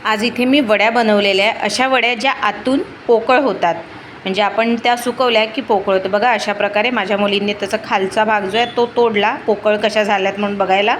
आज इथे मी वड्या बनवलेल्या आहे. अशा वड्या ज्या आतून पोकळ होतात, म्हणजे आपण त्या सुकवल्या की पोकळ होतं. बघा अशा प्रकारे माझ्या मुलींनी त्याचा खालचा भाग जो आहे तो तोडला, पोकळ कशा झाल्यात म्हणून बघायला.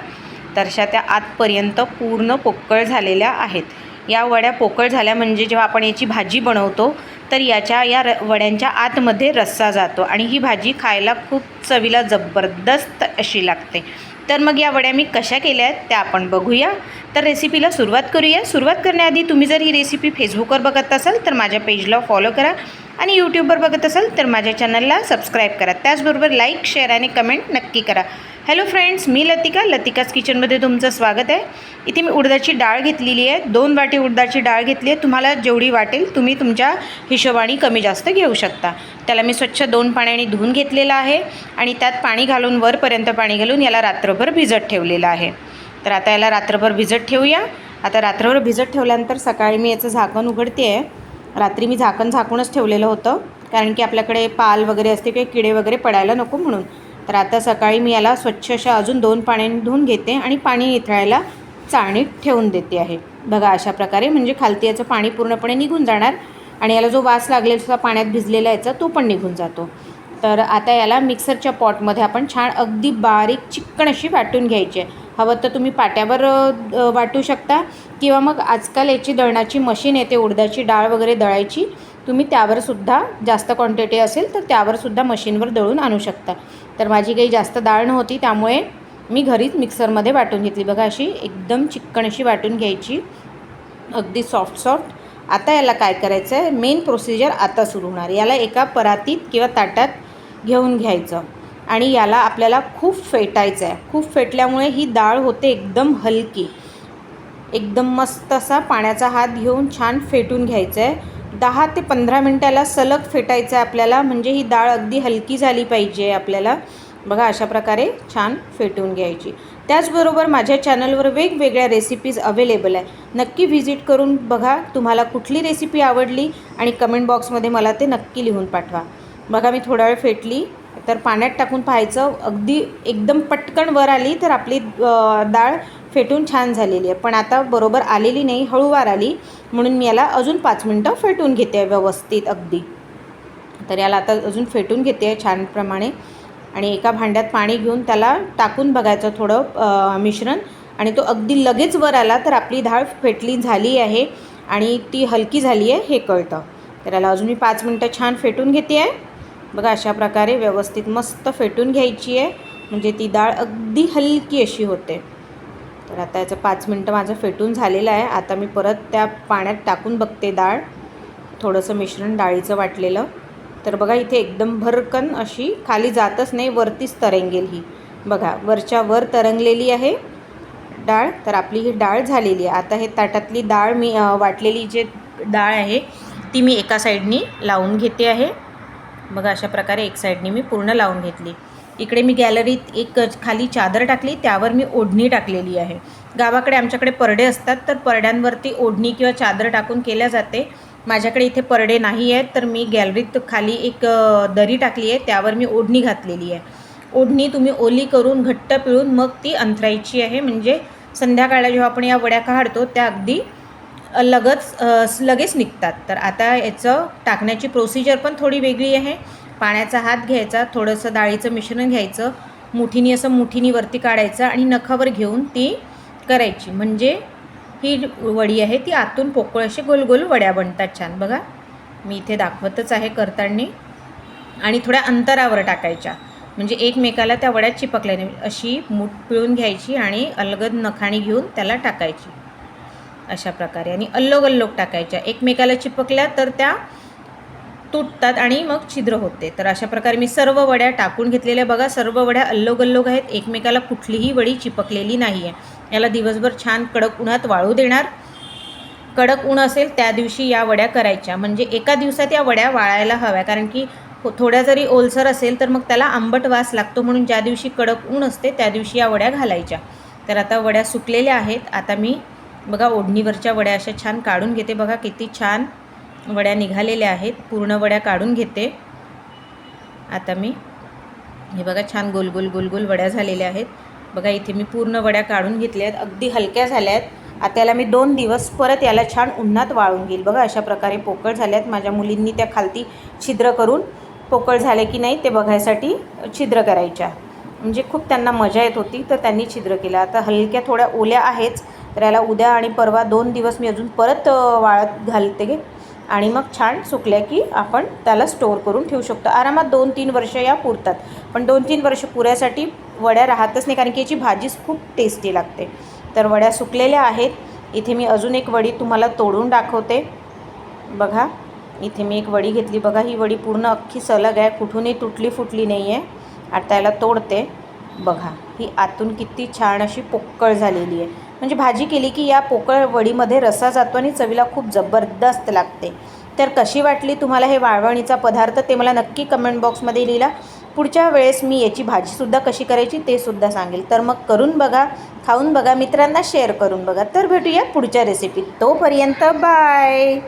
तर अशा त्या आतपर्यंत पूर्ण पोकळ झालेल्या आहेत. या वड्या पोकळ झाल्या म्हणजे जेव्हा आपण याची भाजी बनवतो तर या वड्यांच्या आतमध्ये रस्सा जातो आणि ही भाजी खायला खूप चवीला जबरदस्त अशी लागते. तर मग या वड्या मी कशा केल्या आहेत त्या आपण बघूया. तर रेसिपीला सुरुवात करूया. सुरुवात करण्याआधी तुम्ही जर ही रेसिपी फेसबुकवर बघत असाल तर माझ्या पेजला फॉलो करा आणि यूट्यूबवर बघत असाल तर माझ्या चॅनलला सबस्क्राईब करा. त्याचबरोबर लाईक, शेअर आणि कमेंट नक्की करा. हॅलो फ्रेंड्स, मी लतिकाच किचनमध्ये तुमचं स्वागत आहे. इथे मी उडदाची डाळ घेतलेली आहे. 2 वाटी उडदाची डाळ घेतली आहे. तुम्हाला जेवढी वाटेल तुम्ही तुमच्या हिशोबाने कमी जास्त घेऊ शकता. त्याला मी स्वच्छ 2 पाण्याने धुवून घेतलेलं आहे आणि त्यात पाणी घालून वरपर्यंत पाणी घालून याला रात्रभर भिजत ठेवलेलं आहे. तर आता याला रात्रभर भिजत ठेवूया. आता रात्रभर भिजत ठेवल्यानंतर सकाळी मी याचं झाकण उघडते आहे. रात्री मी झाकण झाकूनच ठेवलेलं होतं कारण की आपल्याकडे पाल वगैरे असते किंवा किडे वगैरे पडायला नको म्हणून. तर आता सकाळी मी याला स्वच्छ अशा अजून 2 पाण्याने धुवून घेते आणि पाणी निथळायला चाळणीत ठेवून देते आहे. बघा अशा प्रकारे, म्हणजे खालती याचं पाणी पूर्णपणे निघून जाणार आणि याला जो वास लागलेला पाण्यात भिजलेला याचा तो पण निघून जातो. तर आता याला मिक्सरच्या पॉटमध्ये आपण छान अगदी बारीक चिक्कण अशी वाटून घ्यायची आहे. हवं तर तुम्ही पाट्यावर वाटू शकता किंवा मग आजकाल याची दळणाची मशीन येते उडदाची डाळ वगैरे दळायची, तुम्ही त्यावरसुद्धा जास्त क्वांटिटी असेल तर त्यावरसुद्धा मशीनवर दळून आणू शकता. तर माझी काही जास्त डाळ नव्हती त्यामुळे मी घरीच मिक्सरमध्ये वाटून घेतली. बघा अशी एकदम चिक्कण अशी वाटून घ्यायची, अगदी सॉफ्ट. आता याला काय करायचं आहे, मेन प्रोसिजर आता सुरू होणार. याला एका परातीत किंवा ताटात घेऊन घ्यायचं आणि याला आपल्याला खूप फेटायचं आहे. खूप फेटल्यामुळे ही डाळ होते एकदम हलकी. एकदम मस्त असा पाण्याचा हात घेऊन छान फेटून घ्यायचं आहे. 10 ते 15 मिनटाला सलग फेटायचं आहे आपल्याला, म्हणजे ही डाळ अगदी हलकी झाली पाहिजे आपल्याला. बघा अशा प्रकारे छान फेटून घ्यायची. त्याचबरोबर माझ्या चॅनलवर वेगवेगळ्या रेसिपीज अवेलेबल आहे. नक्की व्हिजिट करून बघा. तुम्हाला कुठली रेसिपी आवडली आणि कमेंट बॉक्समध्ये मला ते नक्की लिहून पाठवा. बघा मी थोडा वेळ फेटली तर पाण्यात टाकून पाहायचं, अगदी एकदम पटकन वर आली तर आपली डाळ फेटून छान झालेली आहे. पण आता बरोबर आलेली नाही, हळूवार आली, म्हणून मी याला अजून 5 मिनटं फेटून घेते व्यवस्थित अगदी. तर याला आता अजून फेटून घेते छानप्रमाणे आणि एका भांड्यात पाणी घेऊन त्याला टाकून बघायचं थोडं मिश्रण, आणि तो अगदी लगेच वर आला तर आपली डाळ फेटली झाली आहे आणि ती हलकी झाली आहे हे कळतं. तर याला अजून मी 5 मिनटं छान फेटून घेते आहे. बघा अशा प्रकारे व्यवस्थित मस्त फेटून घ्यायची आहे, म्हणजे ती डाळ अगदी हलकी अशी होते. तर आता याचं 5 मिनटं माझं फेटून झालेलं आहे. आता मी परत त्या पाण्यात टाकून बघते डाळ, थोडंसं मिश्रण डाळीचं वाटलेलं. तर बघा इथे एकदम भरकन अशी खाली जातच नाही, वरतीच तरंगेल ही. बघा वरच्या वर तरंगलेली आहे डाळ. तर आपली ही डाळ झालेली आहे. आता हे ताटातली डाळ मी वाटलेली जे डाळ आहे ती मी एका साईडनी लावून घेते आहे. बघा अशा प्रकारे एक साईडनी मी पूर्ण लावून घेतली. इकडे मी गॅलरीत एक खाली चादर टाकली, त्यावर मी ओढणी टाकलेली आहे. गावाकडे आमच्याकडे परडे असतात तर परड्यांवरती ओढणी किंवा चादर टाकून केल्या जाते. माझ्याकडे इथे परडे नाही आहेत तर मी गॅलरीत खाली एक दरी टाकली आहे, त्यावर मी ओढणी घातलेली आहे. ओढणी तुम्ही ओली करून घट्ट पिळून मग ती अंथरायची आहे, म्हणजे संध्याकाळला जेव्हा आपण या वड्या काढतो त्या अगदी लगेच निघतात. तर आता याचं टाकण्याची प्रोसिजर पण थोडी वेगळी आहे. पाण्याचा हात घ्यायचा, थोडंसं डाळीचं मिश्रण घ्यायचं, मुठीनी वरती काढायचं आणि नखावर घेऊन ती करायची, म्हणजे ही वडी आहे ती आतून पोकळ असे गोल वड्या बनतात छान. बघा मी इथे दाखवतच आहे करताना. आणि थोड्या अंतरावर टाकायच्या, म्हणजे एकमेकाला त्या वड्या चिपकल्या नाही. अशी मूठ पिळून घ्यायची आणि अलगद नखाणी घेऊन त्याला टाकायची अशा प्रकारे, आणि अल्लोग टाकायच्या. एकमेकाला चिपकल्या तर त्या तुटतात आणि मग छिद्र होते. तर अशा प्रकारे मी सर्व वड्या टाकून घेतलेल्या. बघा सर्व वड्या अल्लोग आहेत, एकमेकाला कुठलीही वडी चिपकलेली नाही आहे. याला दिवसभर छान कडक उन्हात वाळू देणार. कडक ऊन असेल त्या दिवशी या वड्या करायच्या, म्हणजे एका दिवसात या वड्या वाळायला हव्या, कारण की थोड्या जरी ओलसर असेल तर मग त्याला आंबट वास लागतो, म्हणून ज्या दिवशी कडक ऊन असते त्या दिवशी या वड्या घालायच्या. तर आता वड्या सुकलेल्या आहेत. आता मी बघा ओढणीवरच्या वड्या अशा छान काढून घेते. बघा किती छान वड्या निघालेल्या आहेत. पूर्ण वड्या काढून घेते. आता मी हे बघा छान गोल वड्या झालेल्या आहेत. बघा इथे मी पूर्ण वड्या काढून घेतल्या आहेत, अगदी हलक्या झाल्या आहेत. आता याला मी 2 दिवस परत याला छान उन्हात वाळून घेईल. बघा अशा प्रकारे पोकळ झाल्यात. माझ्या मुलींनी त्या खालती छिद्र करून पोकळ झाले की नाही ते बघायसाठी छिद्र करायच्या, म्हणजे खूप त्यांना मजा येत होती, तर त्यांनी छिद्र केलं. आता हलक्या थोड्या ओल्या आहेच, तर याला उद्या आणि परवा 2 दिवस मी अजून परत वाळत घालते आणि मग छान सुकल्या की आपण त्याला स्टोअर करून ठेवू शकतो. आरामात 2-3 वर्ष या पुरतात. पण 2-3 वर्ष पुऱ्यासाठी वड्या राहतच नाही, कारण की याची भाजीच खूप टेस्टी लागते. तर वड्या सुकलेल्या आहेत. इथे मी अजून एक वडी तुम्हाला तोडून दाखवते. बघा इथे मी एक वडी घेतली. बघा ही वडी पूर्ण अख्खी सलग आहे, कुठूनही तुटली फुटली नाही आहे. आता याला तोडते. बघा ही आतून किती छान अशी पोकळ झालेली आहे. म्हणजे भाजी केली की या पोकळ वडीमध्ये रस्सा जातो आणि चवीला खूप जबरदस्त लागते. तर कशी वाटली तुम्हाला हे वाळवणीचा पदार्थ ते मला नक्की कमेंट बॉक्समध्ये लिहिला. पुढच्या वेळेस मी याची भाजीसुद्धा कशी करायची ते सुद्धा सांगेल. तर मग करून बघा, खाऊन बघा, मित्रांना शेअर करून बघा. तर भेटूया पुढच्या रेसिपीत. तोपर्यंत बाय.